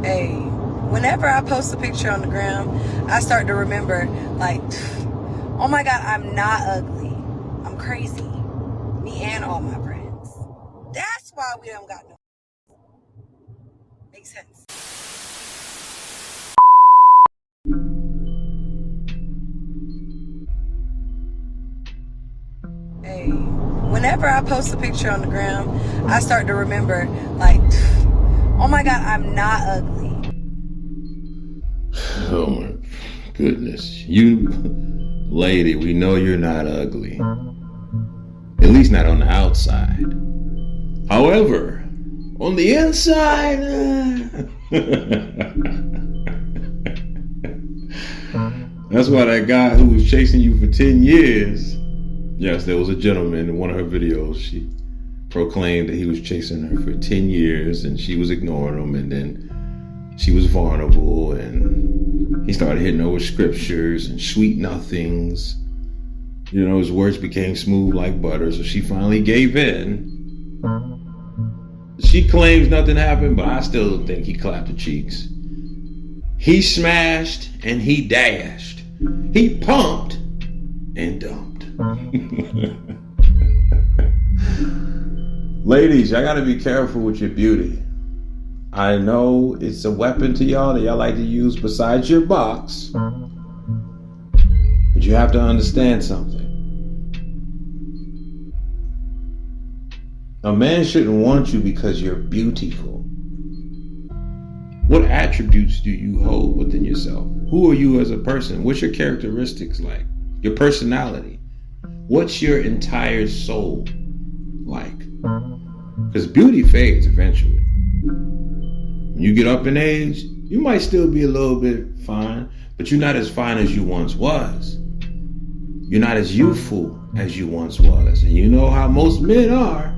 Hey, whenever I post a picture on the gram, I start to remember, like, oh my God, I'm not ugly. I'm crazy. Me and all my friends. That's why we don't got no. Makes sense. Hey, whenever I post a picture on the gram, I start to remember, like, oh my God, I'm not ugly. Oh my goodness. You, lady, we know you're not ugly. At least not on the outside. However, on the inside, that's why that guy who was chasing you for 10 years, yes, there was a gentleman in one of her videos. She proclaimed that he was chasing her for 10 years and she was ignoring him, and then she was vulnerable and he started hitting her with scriptures and sweet nothings. You know, his words became smooth like butter, so she finally gave in. She claims nothing happened, but I still think he clapped the cheeks. He smashed and he dashed. He pumped and dumped. Ladies, y'all gotta be careful with your beauty. I know it's a weapon to y'all that y'all like to use besides your box, but you have to understand something. A man shouldn't want you because you're beautiful. What attributes do you hold within yourself? Who are you as a person? What's your characteristics like? Your personality? What's your entire soul like? Because beauty fades eventually. When you get up in age, you might still be a little bit fine, but you're not as fine as you once was. You're not as youthful as you once was. And you know how most men are.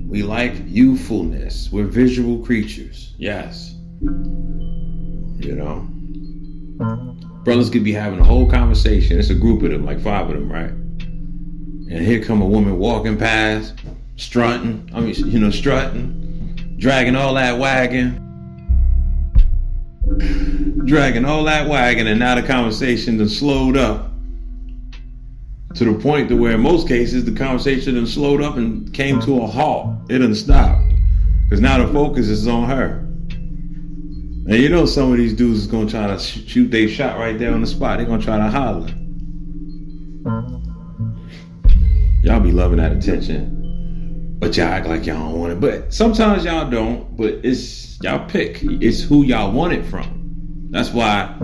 We like youthfulness. We're visual creatures. Yes. You know. Brothers could be having a whole conversation. It's a group of them, like 5 of them, right? And here come a woman walking past, strutting, dragging all that wagon. And now the conversation done slowed up to the point to where in most cases the conversation done slowed up and came to a halt. It done stopped. Because now the focus is on her. And you know some of these dudes is going to try to shoot their shot right there on the spot. They're going to try to holler. Y'all be loving that attention, but y'all act like y'all don't want it. But sometimes y'all don't, but it's y'all pick. It's who y'all want it from. That's why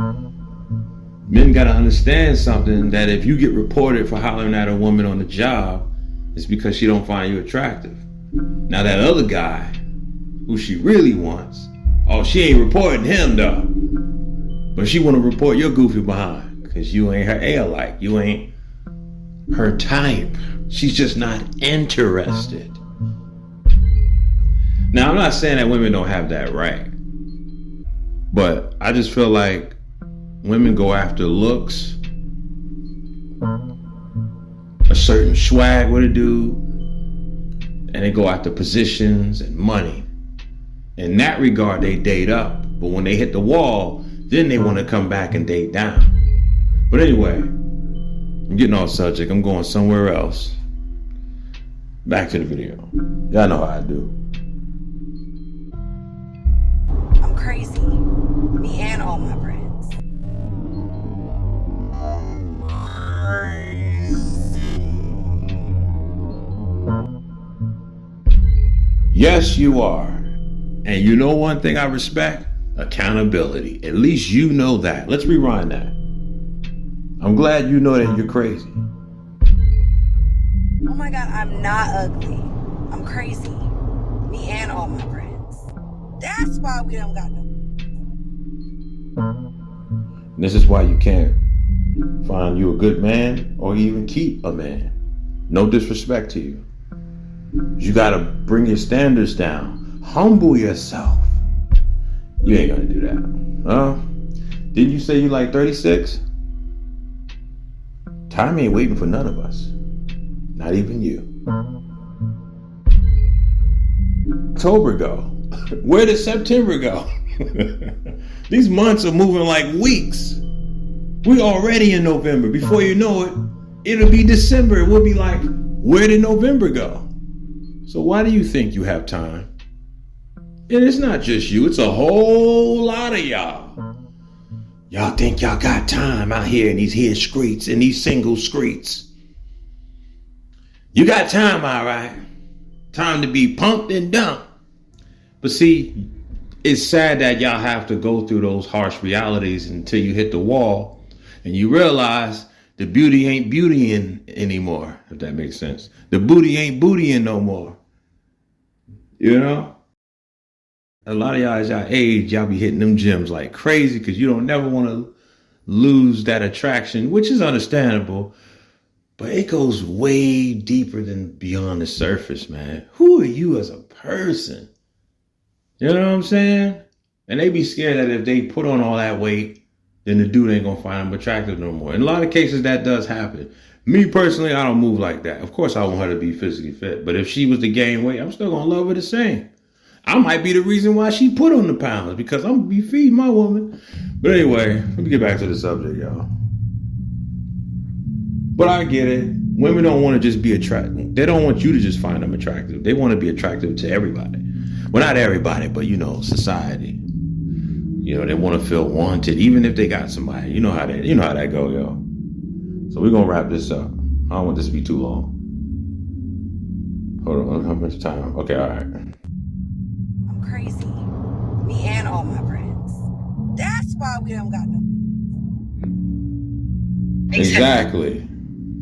men gotta understand something, that if you get reported for hollering at a woman on the job, it's because she don't find you attractive. Now that other guy, who she really wants, oh, she ain't reporting him though, but she wanna report your goofy behind, because you ain't her alike. You ain't her type. She's just not interested. Now, I'm not saying that women don't have that right, but I just feel like women go after looks, a certain swag with a dude, and they go after positions and money. In that regard, they date up, but when they hit the wall, then they want to come back and date down. But anyway, I'm getting off subject. I'm going somewhere else. Back to the video. Y'all know how I do. I'm crazy. Me and all my friends. Yes, you are. And you know one thing I respect? Accountability. At least you know that. Let's rewind that. I'm glad you know that you're crazy. Oh my God, I'm not ugly. I'm crazy. Me and all my friends. That's why we don't got no. This is why you can't find you a good man or even keep a man. No disrespect to you. You gotta bring your standards down. Humble yourself. You ain't gonna do that. Didn't you say you like 36? Time ain't waiting for none of us. Not even you. October go? Where did September go? These months are moving like weeks. We're already in November. Before you know it, it'll be December. We'll be like, where did November go? So why do you think you have time? And it's not just you, it's a whole lot of y'all. Y'all think y'all got time out here in these here streets, in these single streets. You got time, all right. Time to be pumped and dumped. But see, it's sad that y'all have to go through those harsh realities until you hit the wall and you realize the beauty ain't beautying anymore, if that makes sense. The booty ain't bootying no more. You know? A lot of y'all as y'all age, y'all be hitting them gyms like crazy because you don't never want to lose that attraction, which is understandable. But it goes way deeper than beyond the surface, man. Who are you as a person? You know what I'm saying? And they be scared that if they put on all that weight, then the dude ain't gonna find them attractive no more. In a lot of cases, that does happen. Me personally, I don't move like that. Of course, I want her to be physically fit. But if she was to gain weight, I'm still gonna love her the same. I might be the reason why she put on the pounds because I'm gonna be feeding my woman. But anyway, let me get back to the subject, y'all. But I get it. Women don't want to just be attractive. They don't want you to just find them attractive. They want to be attractive to everybody. Well, not everybody, but society. They want to feel wanted, even if they got somebody. You know how that go, yo. So we're gonna wrap this up. I don't want this to be too long. Hold on, how much time? Okay, all right. I'm crazy. Me and all my friends. That's why we don't got no. Exactly.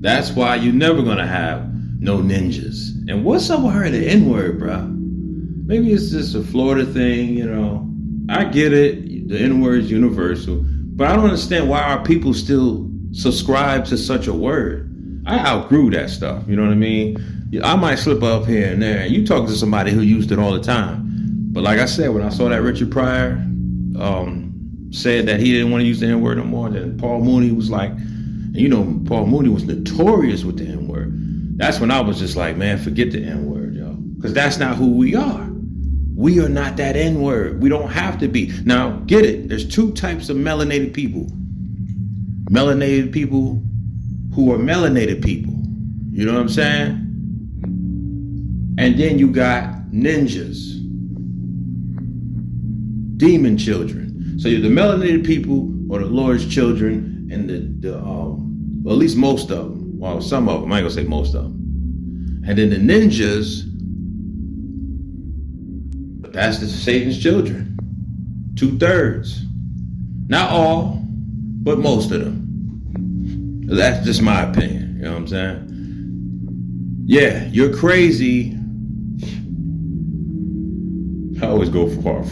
That's why you're never gonna have no ninjas. And what's up with her, the N-word, bro? Maybe it's just a Florida thing, I get it. The N-word's universal. But I don't understand why our people still subscribe to such a word. I outgrew that stuff, you know what I mean? I might slip up here and there. You talk to somebody who used it all the time. But like I said, when I saw that Richard Pryor said that he didn't want to use the N-word no more, then Paul Mooney was like, Paul Mooney was notorious with the N-word. That's when I was just like, man, forget the N-word, yo. Because that's not who we are. We are not that N-word. We don't have to be. Now, get it. There's two types of melanated people. Melanated people who are melanated people. You know what I'm saying? And then you got ninjas. Demon children. So you're the melanated people or the Lord's children and well, at least most of them. Well, some of them. I ain't gonna say most of them. And then the ninjas, that's the Satan's children. 2/3. Not all, but most of them. That's just my opinion. You know what I'm saying? Yeah, you're crazy. I always go far.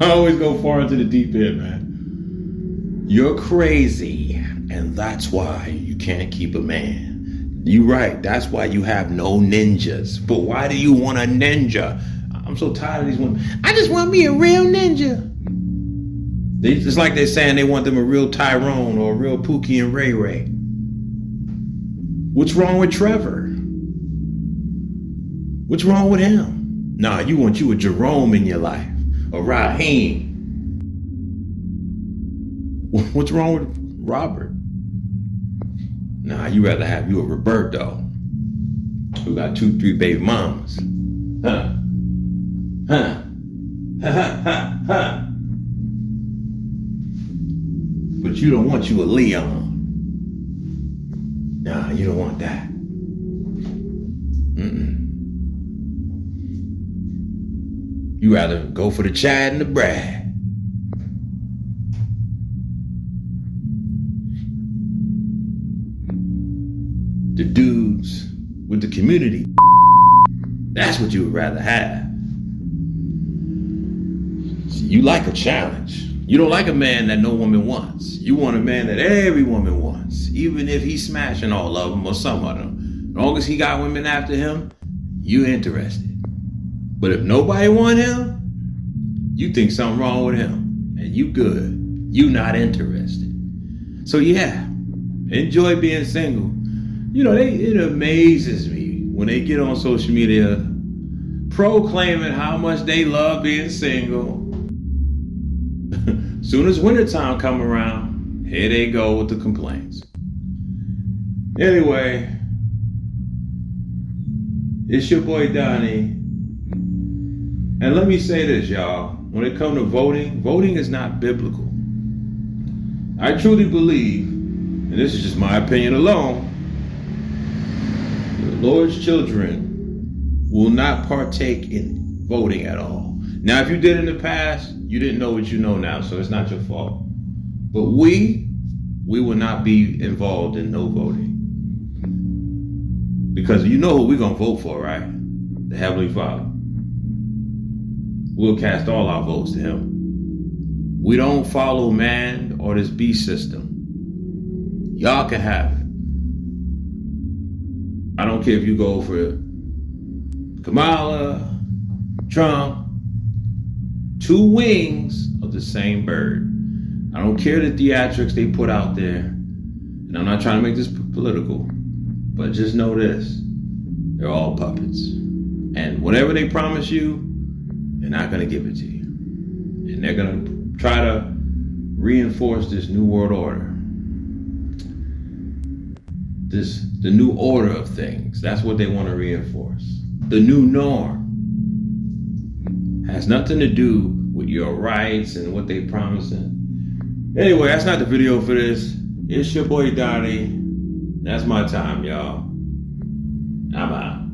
I always go far into the deep end, man. You're crazy, and that's why you can't keep a man. You're right. That's why you have no ninjas. But why do you want a ninja? I'm so tired of these women. I just want me a real ninja. It's like they're saying they want them a real Tyrone or a real Pookie and Ray Ray. What's wrong with Trevor? What's wrong with him? Nah, you want you a Jerome in your life. A Raheem. What's wrong with Robert? Nah, you rather have you a Roberto who got 2-3 baby mamas. Huh? But you don't want you a Leon. Nah, you don't want that. You rather go for the Chad and the Brad. The dudes with the community. That's what you would rather have. See, you like a challenge. You don't like a man that no woman wants. You want a man that every woman wants, even if he's smashing all of them or some of them. As long as he got women after him, you interested. But if nobody want him, you think something wrong with him, and you good. You not interested. So yeah, enjoy being single. It amazes me when they get on social media proclaiming how much they love being single. Soon as wintertime come around, here they go with the complaints. Anyway, it's your boy Donnie. And let me say this, y'all. When it comes to voting, voting is not biblical. I truly believe, and this is just my opinion alone, the Lord's children will not partake in voting at all. Now, if you did in the past, you didn't know what you know now, so it's not your fault. But we will not be involved in no voting. Because you know who we're going to vote for, right? The Heavenly Father. We'll cast all our votes to Him. We don't follow man or this beast system. Y'all can have it. I don't care if you go for Kamala, Trump, two wings of the same bird. I don't care the theatrics they put out there. And I'm not trying to make this political, but just know this. They're all puppets. And whatever they promise you, they're not going to give it to you. And they're going to try to reinforce this new world order. The new order of things. That's what they want to reinforce. The new norm. Has nothing to do with your rights and what they promising. Anyway, that's not the video for this. It's your boy Donnie. That's my time, y'all. I'm out.